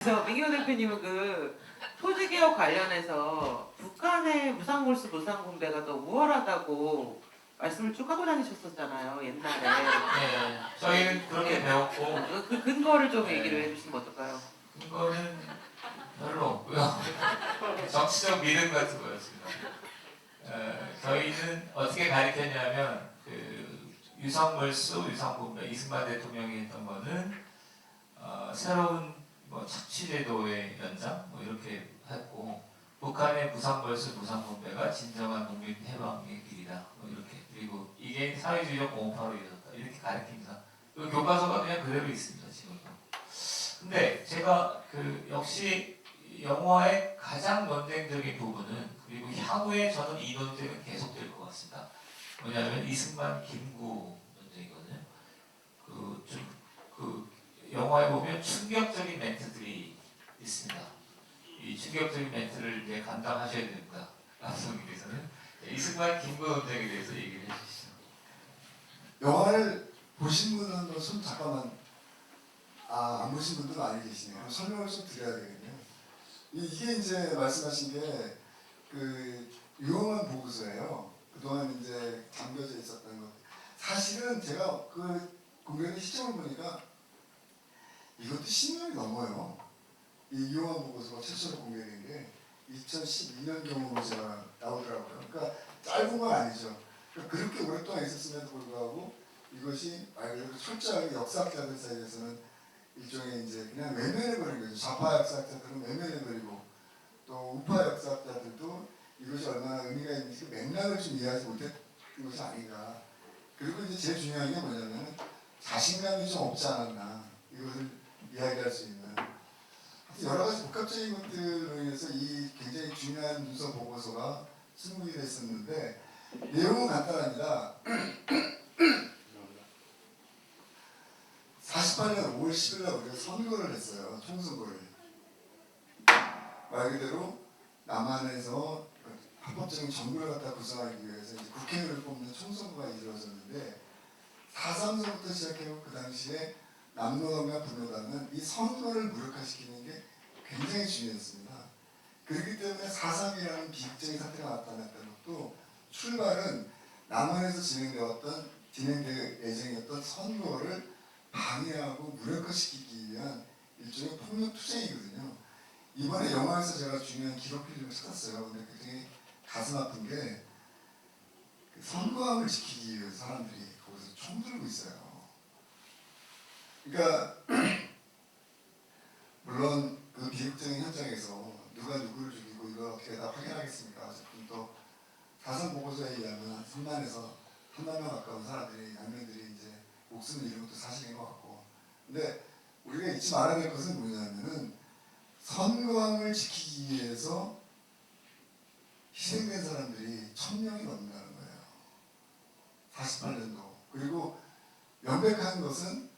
그래서 민경 대표님은 그 토지개혁 관련해서 북한의 무상골수 무상분배가 더 우월하다고 말씀을 쭉 하고 다니셨었잖아요, 옛날에. 네, 저희는 그렇게 배웠고 그 근거를 좀 네. 얘기를 해주시면 어떨까요? 그거는 별로 없고요. 정치적 믿음 같은 거였습니다. 저희는 어떻게 가르쳤냐면 그 유상몰수, 유상분배 이승만 대통령이 했던 거는 새로운 뭐 착취제도의 연장 뭐 이렇게 했고 북한의 무상몰수, 무상분배가 진정한 국민 해방의 길이다. 뭐 이렇게 그리고 이게 사회주의적 공업화로 이어졌다. 이렇게 가르칩니다. 그 교과서가 그냥 그대로 있습니다 지금도. 근데 제가 그 역시 영화의 가장 논쟁적인 부분은 그리고 향후에 저는 이 논쟁은 계속될 것 같습니다. 뭐냐면 이승만 김구 논쟁이거든요. 그 영화에 보면 충격적인 멘트들이 있습니다. 이 충격적인 멘트를 이제 감당하셔야 됩니다. 남성님께서는 이승만 김구 논쟁에 대해서 얘기를 해주시죠. 영화를 보신 분은 손 잠깐만 안 보신 분도 많이 계시네요. 설명을 좀 드려야 되겠네요. 이게 이제 말씀하신 게 그 유용한 보고서예요. 그동안 이제 담겨져 있었던 것. 사실은 제가 그 공개된 시점을 보니까 이것도 10년이 넘어요. 이 유용한 보고서가 최초로 공개된 게 2012년경으로 제가 나오더라고요. 그러니까 짧은 건 아니죠. 그러니까 그렇게 오랫동안 있었음에도 불구하고 이것이 말 그대로 철저하게 역사학자들 사이에서는 일종의 이제 그냥 외면해버린 거죠. 좌파 역사학자들은 외면해버리고 또 우파 역사학자들도 이것이 얼마나 의미가 있는지 맥락을 좀 이해하지 못했던 것이 아닌가. 그리고 이제 제일 중요한 게 뭐냐면 자신감이 좀 없지 않았나 이것을 이야기할 수 있는 여러 가지 복합적인 것들로 인해서 이 굉장히 중요한 문서 보고서가 승부이 됐었는데 내용은 간단합니다. 48년 5월 10일 날 우리가 선거를 했어요. 총선거를. 말 그대로 남한에서 합법적인 정부를 갖다 구성하기 위해서 이제 국회의원을 뽑는 총선거가 이루어졌는데 4.3선부터 시작해서 그 당시에 남노당과 분노당은 이 선거를 무력화시키는 게 굉장히 중요했습니다. 그렇기 때문에 4.3이라는 비극적인 사태가 나타났던 것도 출발은 남한에서 진행될 예정이었던 선거를 방해하고 무력화시키기 위한 일종의 폭력 투쟁이거든요. 이번에 영화에서 제가 중요한 기록 필름을 찾았어요. 근데 굉장히 가슴 아픈 게 그 선거함을 지키기 위해서 사람들이 거기서 총 들고 있어요. 그러니까 물론 그 비극적인 현장에서 누가 누구를 죽이고 이걸 어떻게 다 확인하겠습니까? 어쨌든 또 사선 보고서에 의하면 한 3만에서 3만 명 가까운 사람들이 양면들이 이제 목숨을 잃은 것도 사실인 것 같고, 근데 우리가 잊지 말아야 될 것은 뭐냐면은 선거함을 지키기 위해서 희생된 사람들이 1000명이 넘는다는 거예요. 48년도. 그리고 명백한 것은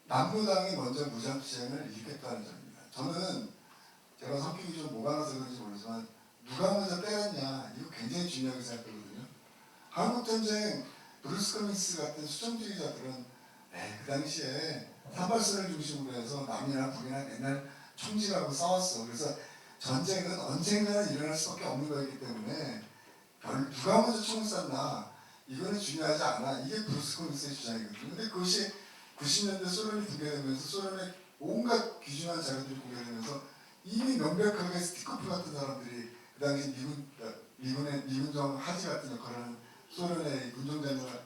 남부당이 먼저 무장투쟁을 일으켰다는 점입니다. 저는 제가 성격이 좀 모가나서 그런지 모르지만 누가 먼저 때렸냐 이거 굉장히 중요하게 생각하거든요. 한국전쟁 브루스 커밍스 같은 수정주의자들은 그 당시에 사발선을 중심으로 해서 남이나 북이나 맨날 총질하고 싸웠어. 그래서 전쟁은 언젠가는 일어날 수밖에 없는 거였기 때문에 누가 먼저 총을 쐈나 이거는 중요하지 않아. 이게 브루스 커밍스의 주장이거든요. 근데 그것이 90년대 소련이 붕괴되면서 소련의 온갖 귀중한 자료들이 공개되면서 이미 명백하게 스티커프 같은 사람들이 그 당시 미군정 하지 같은 역할을 하는 소련의 군정장관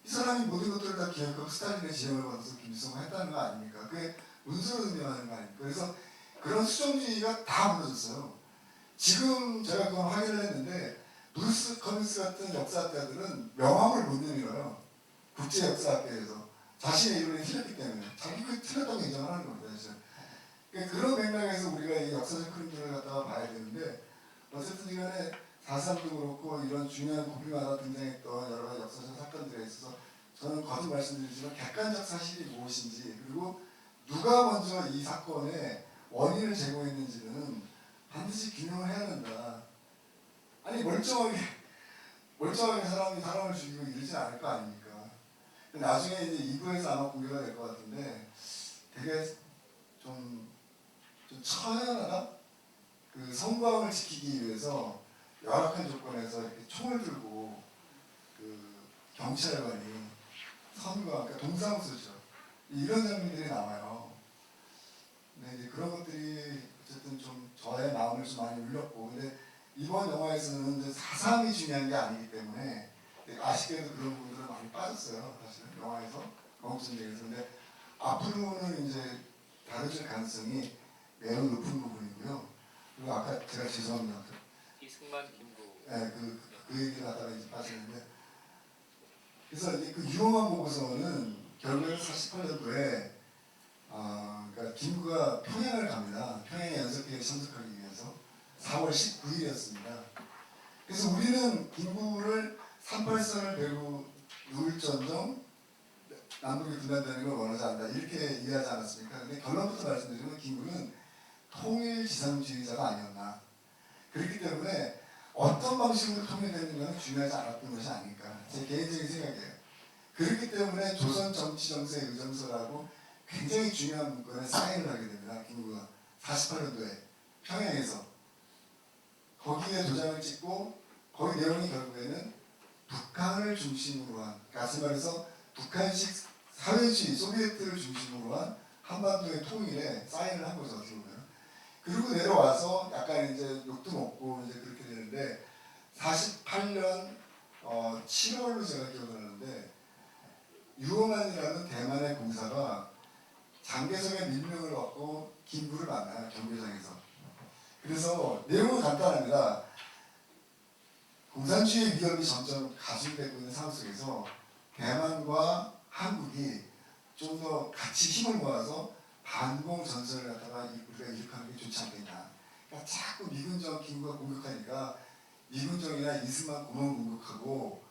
이 사람이 모든 것들을 다 기억하고 스탈린의 지령을 받아서 김일성을 했다는 거 아닙니까? 그게 문서로 증명하는 거 아닙니까? 그래서 그런 수정주의가 다 무너졌어요. 지금 제가 그걸 확인을 했는데 브루스 커밍스 같은 역사학자들은 명함을 못 내밀어요. 국제 역사학계에서 자신의 이론이 틀렸기 때문에 자기가 틀렸다고 인정을 하는 겁니다. 그러니까 그런 맥락에서 우리가 이 역사적 흐름들을 갖다가 봐야 되는데 어쨌든 간에 4.3도 그렇고 이런 중요한 고비마다 등장했던 여러 가지 역사적 사건들에 있어서 저는 거듭 말씀드리지만 객관적 사실이 무엇인지 그리고 누가 먼저 이 사건의 원인을 제공했는지는 반드시 규명을 해야 된다. 아니 멀쩡하게 사람을 죽이고 이러지 않을 거 아닙니까? 나중에 이제 2부에서 아마 공개가 될 것 같은데 되게 좀 처연하다 그 성곽을 지키기 위해서 열악한 조건에서 이렇게 총을 들고 그 경찰관이 선과 그러니까 동상수죠. 이런 장면들이 나와요. 근데 이제 그런 것들이 어쨌든 좀 저의 마음을 좀 많이 울렸고, 근데 이번 영화에서는 이제 사상이 중요한 게 아니기 때문에 아쉽게도 그런 부분들은 많이 빠졌어요. 사실 영화에서 건국전쟁에서. 근데 앞으로는 이제 다뤄질 가능성이 매우 높은 부분이고요. 그리고 아까 제가 죄송합니다. 이승만, 김구. 네, 그 얘기를 하다가 이제 빠졌는데, 그래서 이제 그 유흥한 보고서는 결국에 48년도에 그러니까 김구가 평양을 갑니다. 평양에 연석기에 참석하기 위해서 4월 19일이었습니다. 그래서 우리는 김구를 38선을 배로 누울전정 남북이 분단되는 걸 원하지 않는다 이렇게 이해하지 않았습니까? 근데 결론부터 말씀드리면 김구는 통일지상주의자가 아니었나. 그렇기 때문에 어떤 방식으로 통일되는가는 중요하지 않았던 것이 아닐까. 제 개인적인 생각이에요. 그렇기 때문에 조선정치정세 의정서라고 굉장히 중요한 문건에 사인을 하게 됩니다. 김구가 48년도에 평양에서 거기에 도장을 찍고 거기 내용이 결국에는 북한을 중심으로 한, 다시 말해서 북한식 사회주의 소비에트를 중심으로 한 한반도의 통일에 사인을 한 거죠. 어떻게 보면. 그리고 내려와서 약간 이제 욕도 먹고 이제 그렇게 되는데 48년 7월로 제가 기억을 하는데 유어만이라는 대만의 공사가 장개성의 밀명을 받고 김구를 만나요. 경계장에서. 그래서 내용은 간단합니다. 공산주의 위협이 점점 가중되고 있는 상황 속에서 대만과 한국이 좀 더 같이 힘을 모아서 반공 전선을 갖다가 우리가 이룩하는 게 좋지 않겠냐. 그러니까 자꾸 미군정 김구가 공격하니까 미군정이나 이승만 고문 공격하고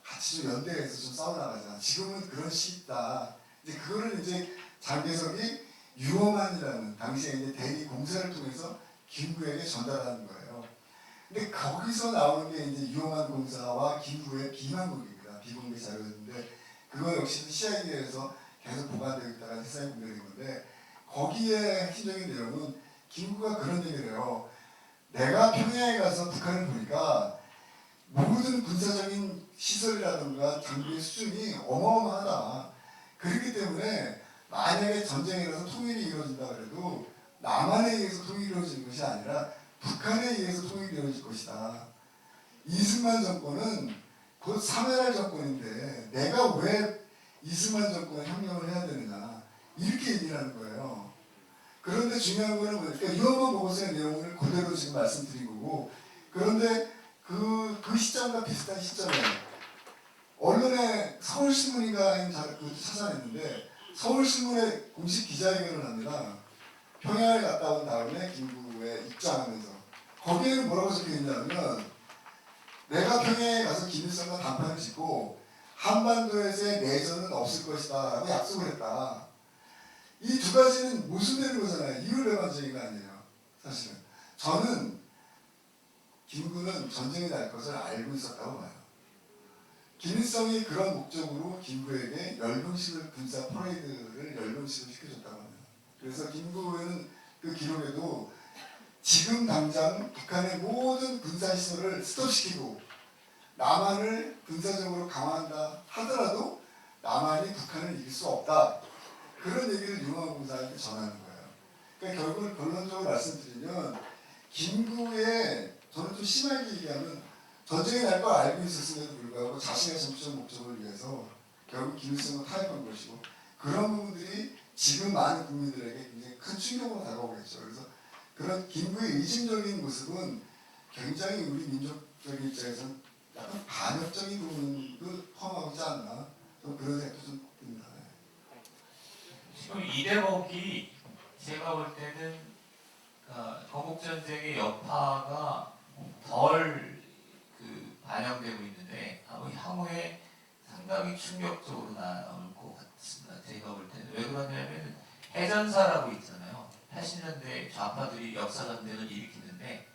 같이 좀 연대해서 좀 싸워나가자. 지금은 그런 시기다. 이제 그거를 이제 장개석이 유어만이라는 당시에 이제 대리 공사를 통해서 김구에게 전달하는 거예요. 근데 거기서 나오는 게 이제 유어만 공사와 김구의 비만국입니다. 비공개 자료였는데 그거 역시 CIA에서 계속 보관되어 있다가 세상에 공개된 건데 거기에 핵심적인 내용은 김구가 그런 얘기를 해요. 내가 평양에 가서 북한을 보니까 모든 군사적인 시설이라든가 장비의 수준이 어마어마하다. 그렇기 때문에 만약에 전쟁이 일어나서 통일이 이루어진다 그래도 남한에 의해서 통일이 이루어지는 것이 아니라 북한에 의해서 통일이 이루어질 것이다. 이승만 정권은 곧 사멸할 정권인데 내가 왜 이승만 정권에 협력을 해야 되느냐 이렇게 얘기를 하는 거예요. 그런데 중요한 거는 그러니까 유언만 보고서의 내용을 그대로 지금 말씀드린 거고 그런데 그 시점과 비슷한 시점에 언론에 서울신문인가 찾아냈는데 서울신문에 공식 기자회견을 합니다. 평양을 갔다 온 다음에 김구에 입장하면서 거기에는 뭐라고 적혀있냐면 내가 평양에 가서 김일성과 담판을 짓고 한반도에서의 내전은 없을 것이다 라고 약속을 했다. 이 두 가지는 모순되는 거잖아요. 이율배반적인 거 아니에요. 사실은 저는 김구는 전쟁이 날 것을 알고 있었다고 봐요. 김일성이 그런 목적으로 김구에게 열병식을 군사 퍼레이드를 열병식을 시켜줬다고 합니다. 그래서 김구는 그 기록에도 지금 당장 북한의 모든 군사시설을 스톱시키고 남한을 군사적으로 강화한다 하더라도 남한이 북한을 이길 수 없다. 그런 얘기를 융화공사한테 전하는 거예요. 그러니까 결국은 결론적으로 말씀드리면 김구의 저는 좀 심하게 얘기하면 전쟁이 날 걸 알고 있었음에도 불구하고 자신의 정치적 목적을 위해서 결국 김일성을 타협한 것이고 그런 부분들이 지금 많은 국민들에게 굉장히 큰 충격으로 다가오겠죠. 그래서 그런 김구의 의심적인 모습은 굉장히 우리 민족적인 입장에서는 약간 반역적인 부분도 포함하고 있지 않나 그런 생각도 좀 듭니다. 지금 이 대목이 제가 볼 때는 건국전쟁의 여파가 덜 반영되고 있는데 향후에 상당히 충격적으로 나올 것 같습니다. 제가 볼 때는 왜 그러냐면 해전사라고 있잖아요. 80년대 좌파들이 역사전쟁을 일으키는데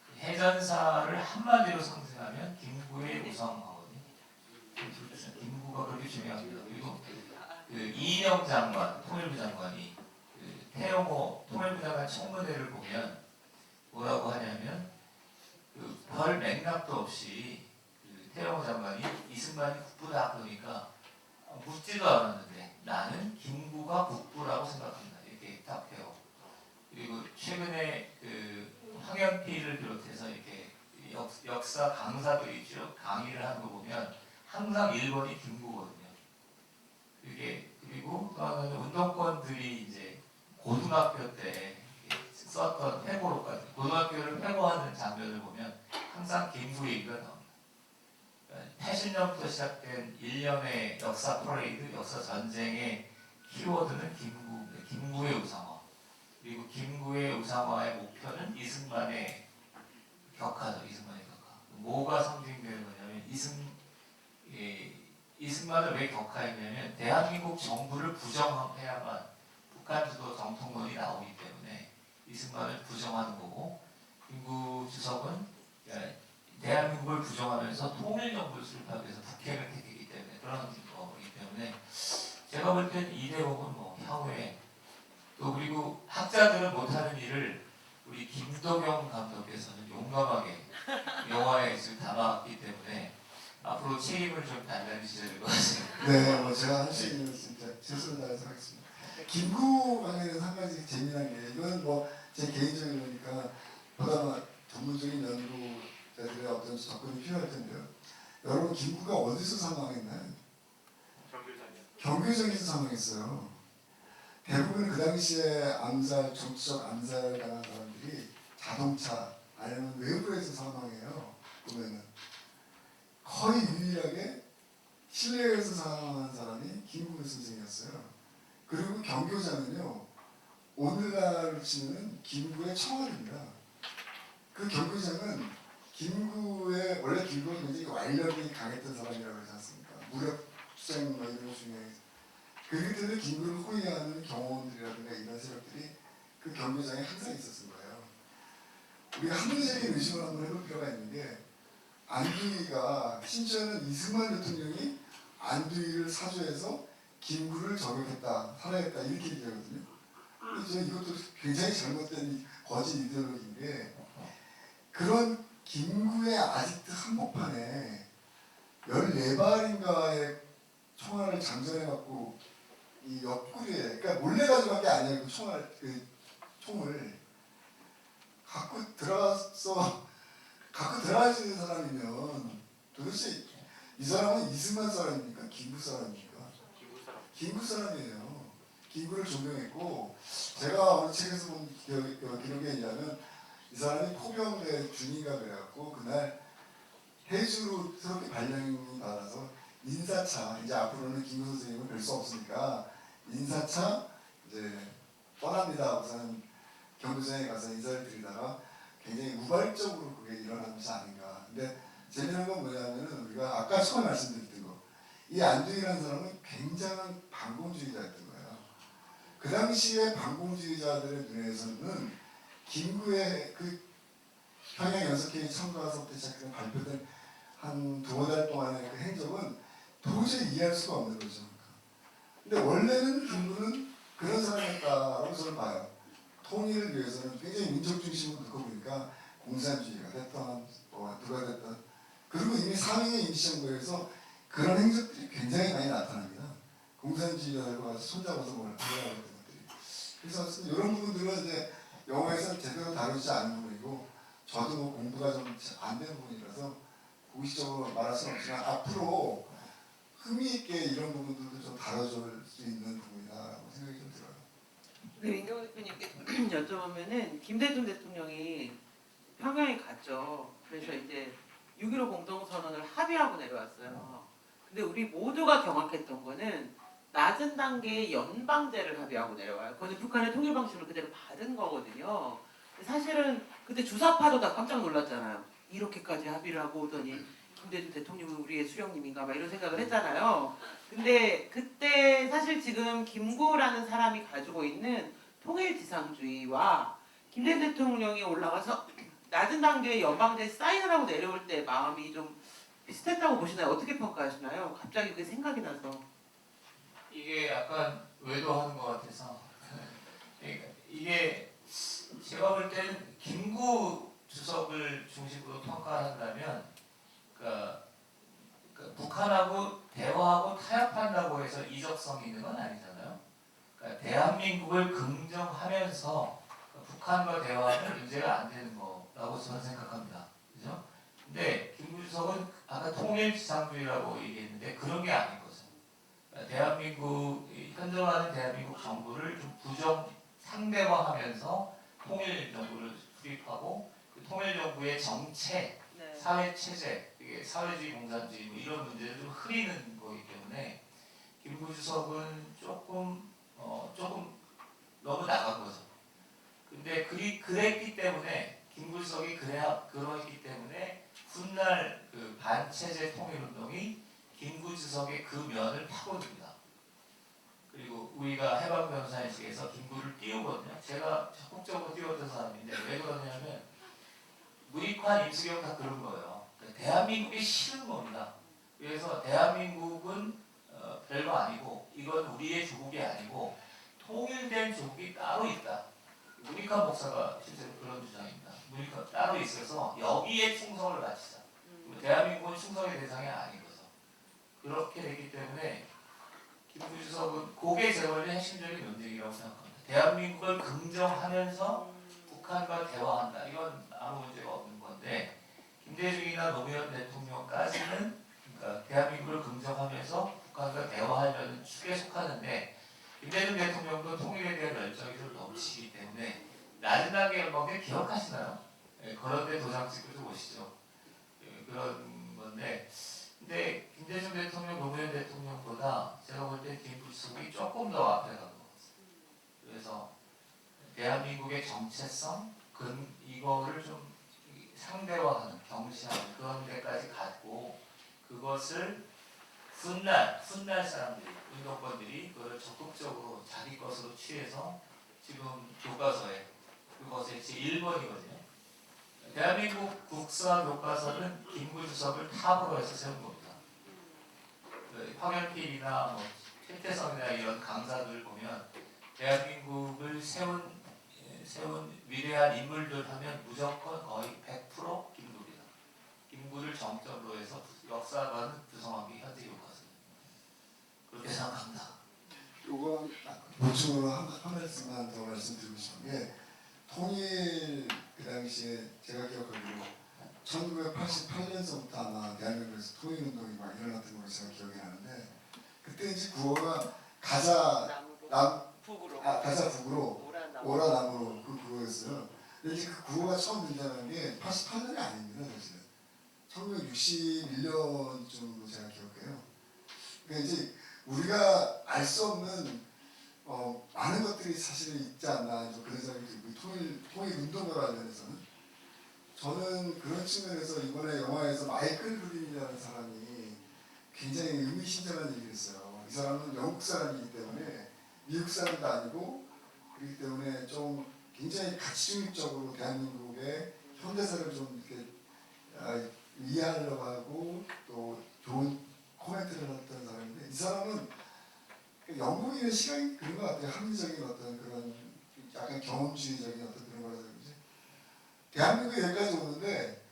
그 해전사를 한마디로 상징하면 김구의 우상화거든요. 김구가 그렇게 중요합니다. 그리고 그 이인영 장관, 통일부 장관이 그 태영호 통일부장관 청문회를 보면 뭐라고 하냐면 그 별 맥락도 없이 그 태영호 장관이 이승만이 국부다 그러니까 묻지도 않았는데 나는 김구가 국부라고 생각한다 이렇게 딱 해요. 그리고 최근에 그 황현필을 비롯해서 이렇게 역사 강사들이 있죠. 강의를 하는 거 보면 항상 1번이 김구거든요. 그게 그리고 또 하나는 운동권들이 이제 고등학교 때 썼던 회고록까지 고등학교를 회고하는 장면을 보면 항상 김구 얘기가 나옵니다. 80년부터 시작된 1년의 역사 퍼레이드, 역사 전쟁의 키워드는 김구의 우상화. 그리고 김구의 우상화의 목표는 이승만의 격하죠. 이승만의 격하. 뭐가 상징되는 거냐면 이승만을 왜 격하했냐면 대한민국 정부를 부정해야만 북한 주도 정통론이 나오기 때문에 이승만을 부정하는 거고 김구 주석은 대한민국을 부정하면서 통일정부를 수립하기 위해서 북핵을 택했기 때문에 그런 거기 때문에 제가 볼 때는 이 대목은 뭐 향후에 또 그리고 학자들은 못하는 일을 우리 김도경 감독께서는 용감하게 영화에 지금 담아왔기 때문에 앞으로 책임을 좀 단단히 지셔야 될 것 같습니다. 네, 뭐 제가 할 수 있는 진짜 최선을 다해서 하겠습니다. 김구 관련해서 한 가지 재미난 게 이건 뭐 제 개인적인 거니까 보다 전문적인 연구자들의 어떤 접근이 필요할 텐데요. 여러분 김구가 어디서 사망했나요? 경교장에서 사망했어요. 대부분 그 당시에 정치적 암살 당한 사람들이 자동차 아니면 외부에서 사망해요. 보면은 거의 유일하게 실내에서 사망한 사람이 김구 선생이었어요. 그리고 경교장은요 오늘날로 치면 김구의 청와대입니다. 그 경교장은 김구의 원래 김구가 굉장히 완력이 강했던 사람이라고 하지 않습니까? 무력 투쟁 뭐 이런 중에 그렇기 때문에 김구를 호위하는 경호원들이라든가 이런 세력들이 그 경교장에 항상 있었을 거예요. 우리가 합리적인 의심을 한번 해볼 필요가 있는 게 안두희가 심지어는 이승만 대통령이 안두희를 사주해서 김구를 저격했다, 살해했다 이렇게 얘기하거든요. 그래서 이것도 굉장히 잘못된 거짓 이데올로기인 게 그런 김구의 아직도 한복판에 14발인가의 총알을 장전해갖고 이 옆구리에 그러니까 몰래 가져간 게 아니에요. 그 총을 갖고 들어갈 수 있는 사람이면 도대체 이 사람은 이승만 사람입니까? 김구 사람입니까? 김구 사람이에요. 김구를 존경했고 제가 어느 책에서 본 기록에 의하면 이 사람이 포병대 중위가 그래갖고 그날 해주로 새롭게 발령이 받아서 인사차 이제 앞으로는 김구 선생님을 뵐 수 없으니까 인사차 이제 떠납니다. 우선 경주장에 가서 인사를 드리다가 굉장히 우발적으로 그게 일어난 것이 아닌가. 근데 재미난 건 뭐냐면은 우리가 아까 처음 말씀드렸던 거, 이 안두희라는 사람은 굉장한 반공주의자였던 거예요. 그 당시에 반공주의자들의 눈에서는 김구의 그 평양 연석회의 참가서부터 시작해서 발표된 한 두어 달 동안의 그 행적은 도저히 이해할 수가 없는 거죠. 근데 원래는 김구는 그런 사람이었다라고 저는 봐요. 통일을 위해서는 굉장히 민족 중심으로 듣고 보니까 공산주의가 됐던 뭐 누가 됐던 그리고 이미 상ing의 임시정부에서 그런 행적들이 굉장히 많이 나타납니다. 공산주의자들과 손잡아서 뭘 하려고 했던 것들이. 그래서 이런 부분들은 이제 영화에서 제대로 다루지 않은 부분이고 저도 뭐 공부가 좀 안 되는 부분이라서 공식적으로 말할 수는 없지만 앞으로 흥미 있게 이런 부분들도 좀 다뤄줄 수 있는 부분이다라고 생각이 좀 들어요. 네, 민경 대표님께 여쭤보면은 김대중 대통령이 평양에 갔죠. 그래서 이제 6.15 공동선언을 합의하고 내려왔어요. 근데 우리 모두가 경악했던 거는 낮은 단계의 연방제를 합의하고 내려와요. 그거는 북한의 통일 방식을 그대로 받은 거거든요. 사실은 그때 주사파도 다 깜짝 놀랐잖아요. 이렇게까지 합의를 하고 오더니 김대중 대통령은 우리의 수령님인가 막 이런 생각을 했잖아요. 근데 그때 사실 지금 김구라는 사람이 가지고 있는 통일지상주의와 김대중 대통령이 올라가서 낮은 단계의 연방제 사인을 하고 내려올 때 마음이 좀 비슷했다고 보시나요? 어떻게 평가하시나요? 갑자기 그게 생각이 나서. 이게 약간 외도하는 것 같아서 그러니까 이게 제가 볼 때는 김구 주석을 중심으로 평가한다면 그러니까 북한하고 대화하고 타협한다고 해서 이적성이 있는 건 아니잖아요. 그러니까 대한민국을 긍정하면서 북한과 대화하면 문제가 안 되는 거라고 저는 생각합니다. 그죠? 근데 김구 주석은 아까 통일지상주의라고 얘기했는데 그런 게 아닌 거죠. 그러니까 대한민국 현존하는 대한민국 정부를 좀 부정 상대화하면서 통일 정부를 수립하고 그 통일 정부의 정책, 네. 사회 체제, 이게 사회주의 공산주의 뭐 이런 문제를 좀 흐리는 거기 때문에 김구 주석은 조금 너무 나간 거죠. 근데 그랬기 때문에 김구 주석이 그러했기 때문에 훗날 그 반체제 통일운동이 김구 주석의 그 면을 파고듭니다. 그리고 우리가 해방전선식에서 김구를 띄우거든요. 제가 적극적으로 띄웠던 사람인데 왜 그러냐면 무익환, 임수경 다 그런 거예요. 그러니까 대한민국이 싫은 겁니다. 그래서 대한민국은 별거 아니고 이건 우리의 조국이 아니고 통일된 조국이 따로 있다. 무익환 목사가 실제로 그런 주장입니다. 무익환 따로 있어서 여기에 충성을 바치자. 대한민국은 충성의 대상이 아닌 거죠. 그렇게 되기 때문에 김구 주석은 그게 제 원래 핵심적인 논쟁이라고 생각합니다. 대한민국을 긍정하면서 북한과 대화한다. 이건 아무 문제가 없는 건데 김대중이나 노무현 대통령까지는 그러니까 대한민국을 긍정하면서 북한과 대화하려는 축에 속하는데 김대중 대통령도 통일에 대한 열정이 좀 넘치기 때문에 낮은 단계 연봉에 기억하시나요? 예, 그런데 도장 찍고 좀 오시죠. 예, 그런 건데 근데 김대중 대통령, 노무현 대통령보다 제가 볼 때 김구 주석이 조금 더 앞에 간 것 같습니다. 그래서 대한민국의 정체성, 이거를 좀 상대화하는, 경시하는 그런 데까지 갔고 그것을 훗날 사람들이, 운동권들이 그걸 적극적으로 자기 것으로 취해서 지금 교과서에 그것의 제1번이거든요. 대한민국 국사 교과서는 김구 주석을 탑으로 해서 세운 겁니다. 황현필이나 뭐 최태성이나 이런 강사들 보면 대한민국을 세운 위대한 인물들 하면 무조건 거의 100% 김구입니다. 김구를 정점으로 해서 역사관은 구성한 게 현재 교과서입니다. 그렇게 생각합니다. 요거 보충으로 한 말씀만 더 말씀드리고 싶은 게 통일 그 당시에 제가 기억하기로 1988년서부터 아마 대한민국에서 통일운동이 막 일어났던 걸로 제가 기억이 나는데 그때 이제 구호가 가자 북으로 오라 남으로 그 구호였어요. 근데 이제 그 구호가 처음 등장한 게 88년이 아닙니다. 사실은 1961년쯤으로 제가 기억해요. 그러니까 이제 우리가 알 수 없는 많은 것들이 사실 있지 않나 그런 생각이 들고 통일운동과 관련해서는 저는 그런 측면에서 이번에 영화에서 마이클 그린이라는 사람이 굉장히 의미심장한 얘기를 했어요. 이 사람은 영국 사람이기 때문에 미국 사람도 아니고 그렇기 때문에 좀 굉장히 가치중립적으로 대한민국의 현대사를 좀 이렇게 이해하려고 하고 또 좋은 코멘트를 했던 사람인데 이 사람은 영국인의 시각이 그런 것 같아요. 합리적인 어떤 그런 약간 경험주의적인 어떤 그런 거라서 그런지 대한민국이 여기까지 오는데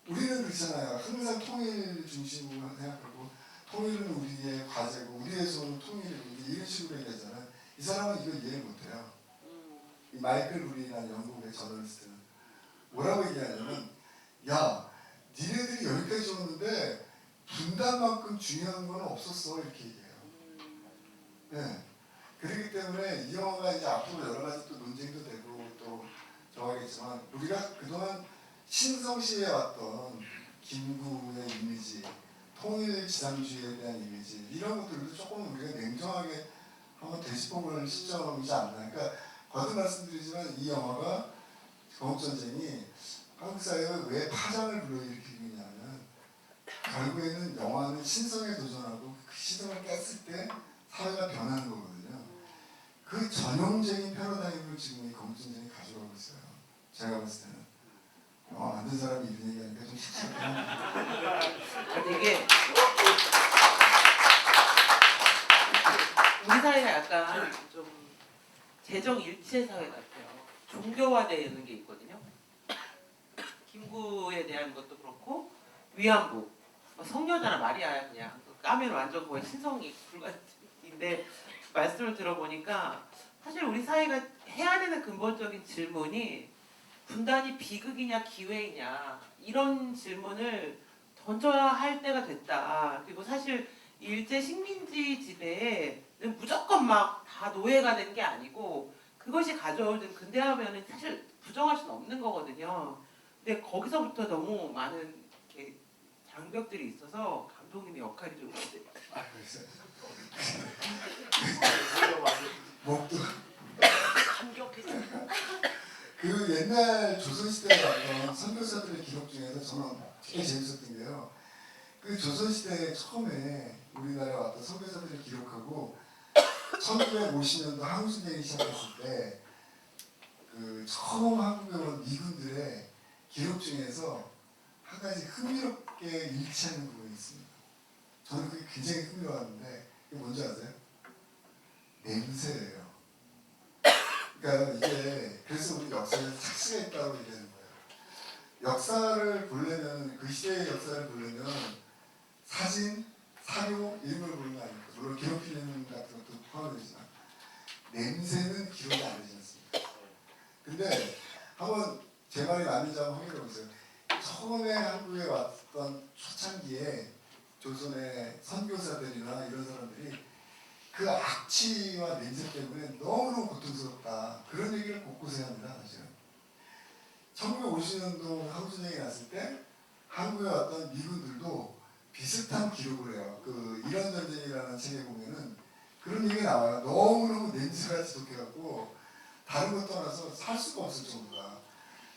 우리는 그렇잖아요. 항상 통일 중심으로 생각하고 통일은 우리의 과제고 우리에서 오는 통일은 이런 식으로 얘기하잖아요. 이 사람은 이걸 이해를 못해요. 이 마이클 루리라는 영국의 저널리스트는 뭐라고 얘기하냐면 야 니네들이 여기까지 오는데 분단만큼 중요한 건 없었어 이렇게 얘기해요. 네. 그렇기 때문에 이 영화가 이제 앞으로 여러 가지 또 논쟁도 되고 또 정하겠지만 우리가 그동안 신성시해 왔던 김구의 이미지, 통일 지상주의에 대한 이미지 이런 것들도 조금 우리가 냉정하게 한번 되짚어보는 시점이지 않나. 그러니까 거듭 말씀드리지만 이 영화가 건국전쟁이 한국 사회에 왜 파장을 불러일으키고 있냐면 결국에는 영화는 신성에 도전하고 그 시선을 깼을 때 사회가 변하는 거거든요. 그 전형적인 패러다임을 지금 이 건국전쟁이 가져가고 있어요. 제가 봤을 때는 영화 만든 사람이 이런 얘기하니까 좀 씁쓸해요. 되게 우리 사회가 약간 좀 재정 일체 사회 같아요. 종교화되는 게 있거든요. 김구에 대한 것도 그렇고 위안부 성녀잖아 말이야 그냥 까면 완전 거의 신성이 불가인데 말씀을 들어보니까 사실 우리 사회가 해야 되는 근본적인 질문이 분단이 비극이냐 기회이냐 이런 질문을 던져야 할 때가 됐다. 그리고 사실 일제 식민지 지배는 무조건 막 다 노예가 된 게 아니고 그것이 가져오는 근대화면은 사실 부정할 수는 없는 거거든요. 근데 거기서부터 너무 많은 이렇게 장벽들이 있어서 감독님의 역할이 좀 있어요. 아 그랬어요. 목도 감격했어요. 그 옛날 조선시대에 나왔던 선교사들의 기록 중에서 저는 되게 재밌었던 게요. 그 조선시대 처음에 우리나라에 왔던 선교사들을 기록하고 1950년도 한국전쟁이 시작했을 때 그 처음 한국에 온 미군들의 기록 중에서 한 가지 흥미롭게 일치하는 부분이 있습니다. 저는 그게 굉장히 흥미로웠는데 그게 뭔지 아세요? 냄새예요. 그러니까 이게 그래서 우리 역사에 착시가 있다고 얘기하는 거예요. 역사를 보려면 그 시대의 역사를 보려면 사진, 사료 이런 걸 보는 거 아닙니까? 물론 기록 필름 같은 것도 포함되지만 냄새는 기록이 안 되지 않습니까? 근데 한번 제 말이 맞는지 한번 확인해 보세요. 처음에 한국에 왔던 초창기에 조선의 선교사들이나 이런 사람들이 그 악취와 냄새 때문에 너무너무 고통스럽다. 그런 얘기를 곳곳에 합니다. 사실은. 1950년도 한국전쟁이 났을 때 한국에 왔던 미군들도 비슷한 기록을 해요. 그 이란 전쟁이라는 책에 보면은 그런 얘기가 나와요. 너무너무 냄새가 지독해갖고 다른 것 떠나서 살 수가 없을 정도다.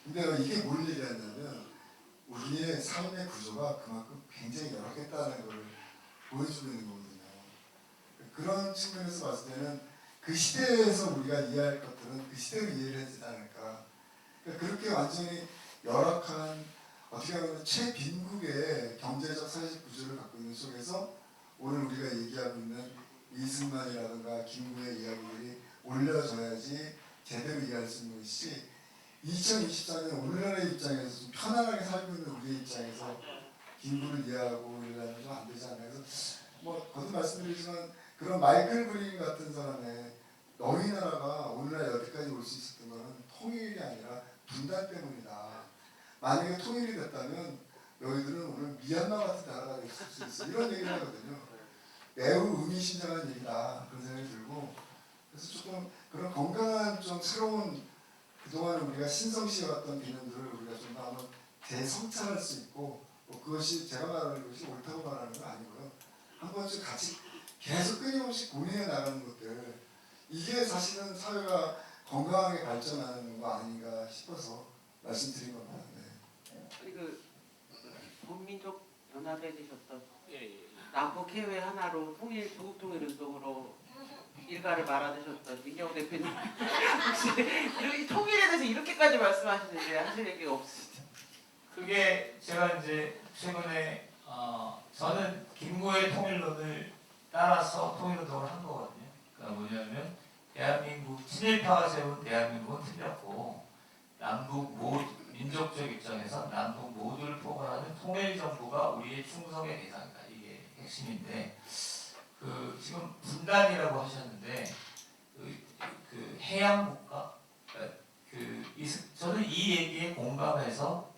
근데 이게 뭘 얘기하냐면 우리의 삶의 구조가 그만큼 굉장히 열악했다는 걸 보여주고 있는 거거든요. 그런 측면에서 봤을 때는 그 시대에서 우리가 이해할 것들은 그 시대로 이해를 해야 되지 않을까. 그러니까 그렇게 완전히 열악한 어떻게 보면 최빈국의 경제적 사회적 구조를 갖고 있는 속에서 오늘 우리가 얘기하고 있는 이승만이라든가 김구의 이야기들이 올려져야지 제대로 이해할 수 있는 것이 2024년 오늘날의 입장에서 좀 편안하게 살고 있는 우리의 입장에서 김구를 이해하고 이러려면 좀 안 되지 않나요? 그래서 뭐 거듭 말씀드리지만 그런 마이클 브린 같은 사람의 너희 나라가 오늘날 여기까지 올 수 있었던 것은 통일이 아니라 분단 때문이다. 만약에 통일이 됐다면 너희들은 오늘 미얀마 같은 나라가 될 수 있어. 이런 얘기를 하거든요. 매우 의미심장한 얘기다. 그런 생각이 들고 그래서 조금 그런 건강한 좀 새로운 그동안 우리가 신성시해왔던 개념들을 우리가 좀 더 한번 재성찰할 수 있고 뭐 그것이 제가 말하는 것이 옳다고 말하는 건 아니고요. 한 번쯤 같이 계속 끊임없이 고민해 나가는 것들 이게 사실은 사회가 건강하게 발전하는 거 아닌가 싶어서 말씀드린 겁니다. 네. 그 본민족 연합에 계셨던 남북 해외 하나로 통일 조국 통일 운동으로 일가를 말아드셨던 민영 대표님 혹시 이 통일에 대해서 이렇게까지 말씀하시는데 하실 얘기가 없으시죠? 그게 제가 이제 최근에 저는 김구의 통일론을 따라서 통일운동을 한 거거든요. 그러니까 뭐냐면 대한민국 친일파가 세운 대한민국은 틀렸고 남북 민족적 입장에서 남북 모두를 포괄하는 통일 정부가 우리의 충성의 대상이다. 이게 핵심인데 그 지금 분단이라고 하셨는데 그 해양 국가 저는 이 얘기에 공감해서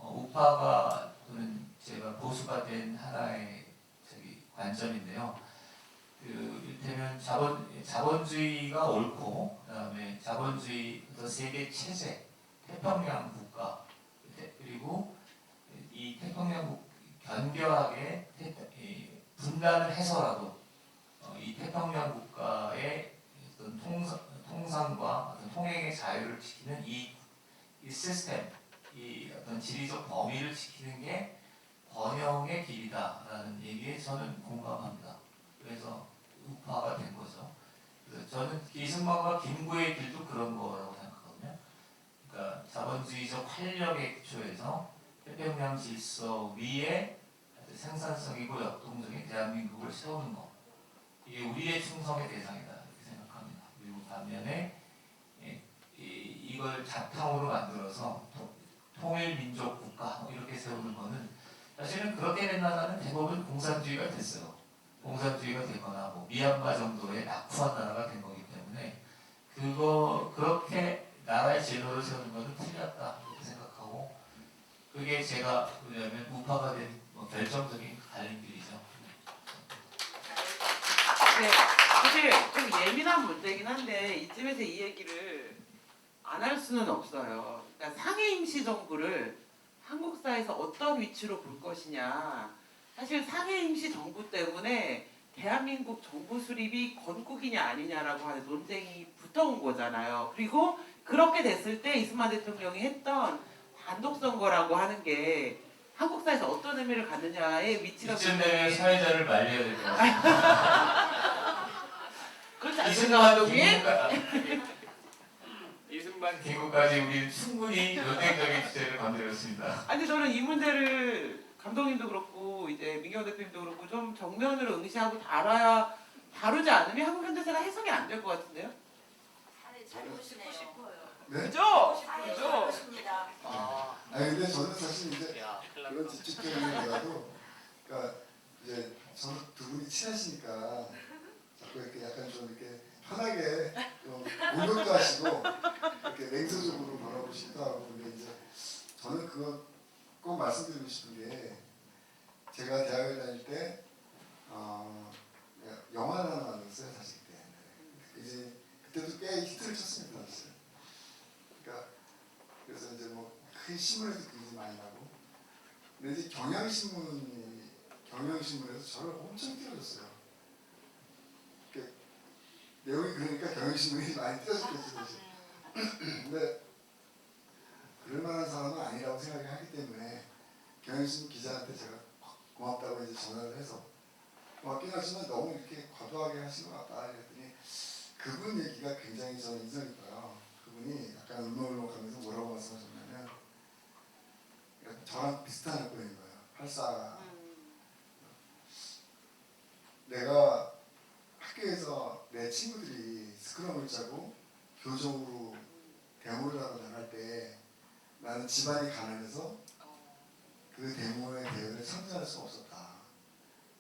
우파가 또는 제가 보수가 된 하나의 관점인데요. 이를테면 자본주의가 옳고 그다음에 자본주의 세계 체제 태평양 국가 그리고 이 태평양 견고하게 분단을 해서라도 이 태평양 국가의 어떤 통상과 어떤 통행의 자유를 지키는 이 시스템, 이 어떤 지리적 범위를 지키는 게 번영의 길이다라는 얘기에 저는 공감합니다. 그래서 우파가 된 거죠. 그래서 저는 이승만과 김구의 길도 그런 거라고 생각하거든요. 그러니까 자본주의적 활력의 기초에서 태평양 질서 위에 생산성이고 역동적인 대한민국을 세우는 것. 이게 우리의 충성의 대상이다 이렇게 생각합니다. 그리고 반면에 이걸 자탕으로 만들어서 통일민족 국가 뭐 이렇게 세우는 거는 사실은 그렇게 된다면 대부분 공산주의가 됐어요. 공산주의가 되거나 뭐 미얀마 정도의 낙후한 나라가 된 거기 때문에 그렇게 나라의 진로를 세우는 것은 틀렸다 이렇게 생각하고 그게 제가 뭐냐면 우파가 된 결정적인 갈림길이죠. 네, 사실 좀 예민한 문제긴 한데 이쯤에서 이 얘기를 안 할 수는 없어요. 그러니까 상해 임시정부를 한국 사회에서 어떤 위치로 볼 것이냐. 사실 상해 임시정부 때문에 대한민국 정부 수립이 건국이냐 아니냐라고 하는 논쟁이 붙어온 거잖아요. 그리고 그렇게 됐을 때 이승만 대통령이 했던 단독선거라고 하는 게 한국 사회에서 어떤 의미를 갖느냐의 위치가 이쯤 되면 사회자를 말려야 될 것 같아요. 그렇지 않습니까, 감독님? 이승만 개국까지 우리는 충분히 논쟁적인 주제를 건드렸습니다. 아니 저는 이 문제를 감독님도 그렇고 이제 민경 대표님도 그렇고 좀 정면으로 응시하고 다루지 않으면 한국 현대사가 해석이 안 될 것 같은데요? 잘 보시네요. 네? 그죠? 잘 그죠? 보십니다. 아니 근데 저는 사실 이제 야, 큰일 그런 났다. 집중적인 대화도 그러니까 이제 저는 두 분이 친하시니까 자꾸 이렇게 약간 좀 이렇게 편하게 좀 공격도 하시고 이렇게 냉소적으로 바라보시기도 하고 근데 이제 저는 그거 꼭 말씀드리고 싶은 게 제가 대학을 다닐 때 영화를 하나 만들었어요 사실 그때 이제 그때도 꽤 히트를 쳤습니다 사실 그러니까 그래서 이제 뭐 큰 신문에도 굉장히 많이 나고 근데 이제 경향신문에서 저를 엄청 띄워줬어요. 내용이 그러니까 경향신문이 많이 띄워줬겠지 사실. 근데 그럴 만한 사람은 아니라고 생각하기 때문에 경향신문 기자한테 제가 고맙다고 이제 전화를 해서 고맙긴 하지만 너무 이렇게 과도하게 하신 것 같다 그랬더니 그분 얘기가 굉장히 저는 인상이 깊어요. 그분이 약간 울먹울먹하면서 뭐라고 말씀하셨냐면 저랑 비슷한 학번인 거예요. 84. 내가 학교에서 내 친구들이 스크럼을 짜고 교정으로 데모를 하러 나갈 때 나는 집안이 가난해서 그 데모의 대회를 참여할 수 없었다.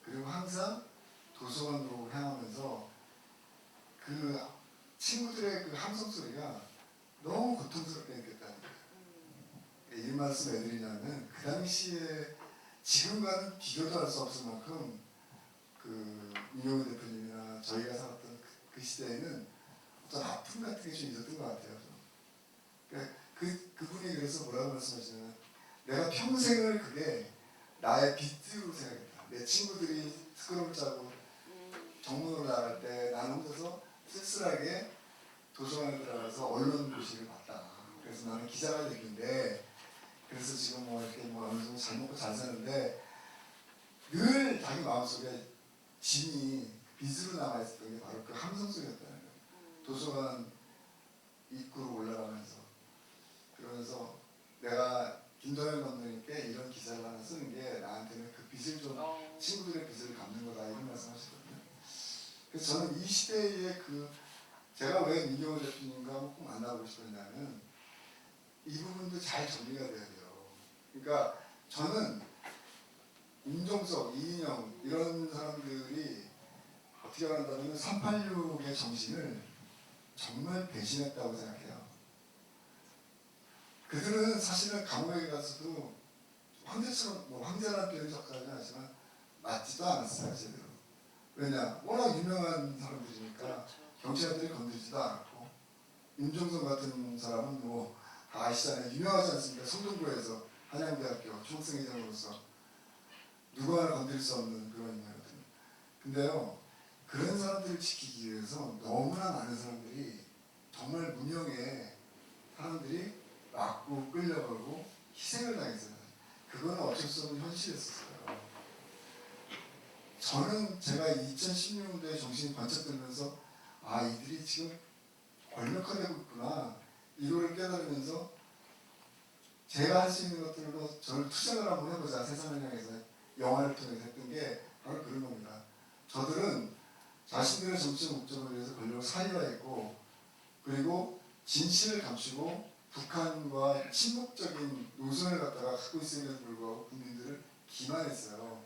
그리고 항상 도서관으로 향하면서 그 친구들의 그 함성 소리가 너무 고통스럽게 느꼈다는 거예요. 이 말씀 왜 드리냐면 그 당시에 지금과는 비교도 할 수 없을 만큼 그 이용훈 대표님이나 저희가 살았던 그 시대에는 어떤 아픔 같은 게 좀 있었던 것 같아요. 그분이 그래서 뭐라고 말씀하시냐면 내가 평생을 그게 나의 빚으로 생각했다. 내 친구들이 스크롤 짜고 정문으로 나갈 때 나는 혼자서 쓸쓸하게 도서관에 들어가서 언론 교실을 봤다. 그래서 나는 기자가 됐는데 그래서 지금 뭐 이렇게 뭐 어느 정도 잘 먹고 잘 사는데 늘 자기 마음속에 짐이 빚으로 남아있었던 게 바로 그 함성 소리였다는 거예요. 도서관 입구로 올라가면서 그러면서 내가 김동현 감독님께 이런 기사를 하나 쓰는 게 나한테는 그 빚을 좀 친구들의 빚을 갚는 거다 이런 말씀하시거든요. 그래서 저는 이 시대에 그 제가 왜 민경호 대표님과 꼭 만나고 싶었냐면 이 부분도 잘 정리가 돼야 돼요. 그러니까 저는 임종석, 이인영 이런 사람들이 어떻게 말한다면 386의 정신을 정말 배신했다고 생각해요. 그들은 사실은 감옥에 가서도 황제처럼 뭐 황제라는 표현이 적절하지 않지만 맞지도 않았어요 제대로. 왜냐? 워낙 유명한 사람들이니까 경찰들이 건드리지도 않았고 임종석 같은 사람은 뭐 다 아시잖아요. 유명하지 않습니까? 성동구에서 한양대학교 총승회장으로서 누가 하나 건드릴 수 없는 그런 인물이거든요. 근데요 그런 사람들을 지키기 위해서 너무나 많은 사람들이 정말 무명의 사람들이 맞고 끌려가고 희생을 당했어요. 그건 어쩔 수 없는 현실이었어요. 저는 제가 2016년도에 정신이 번쩍 들면서 아 이들이 지금 권력화되고 있구나 이거를 깨달으면서 제가 할 수 있는 것들로 저를 투쟁을 한번 해보자 세상을 향해서 영화를 통해서 했던 게 바로 그런 겁니다. 저들은 자신들의 정치적 목적을 위해서 권력을 사유화했고 그리고 진실을 감추고 북한과 침묵적인 노선을 갖다가 갖고 있음에도 불구하고 국민들을 기만했어요.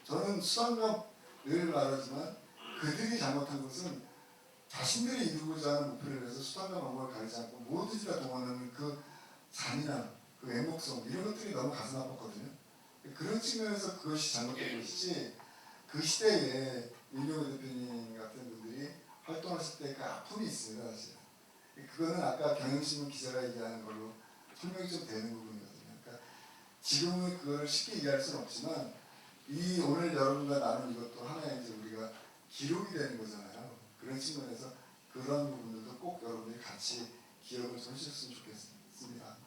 저는 수단과 늘 말하지만 그들이 잘못한 것은 자신들이 이루고자 하는 목표를 위해서 수단과 방법을 가리지 않고 뭐든지 다 동원하는 그 잔인함, 그 애목성 이런 것들이 너무 가슴 아팠거든요. 그런 측면에서 그것이 잘못된 것이지 그 시대에 윤석열 대표님 같은 분들이 활동하실 때 그 아픔이 있습니다. 사실. 그거는 아까 경향신문 기자가 얘기하는 걸로 설명이 좀 되는 부분이거든요. 그러니까 지금은 그걸 쉽게 이해할 수는 없지만 이 오늘 여러분과 나눈 이것도 하나의 이제 우리가 기록이 되는 거잖아요. 그런 측면에서 그런 부분들도 꼭 여러분들이 같이 기억을 좀 해주셨으면 좋겠습니다.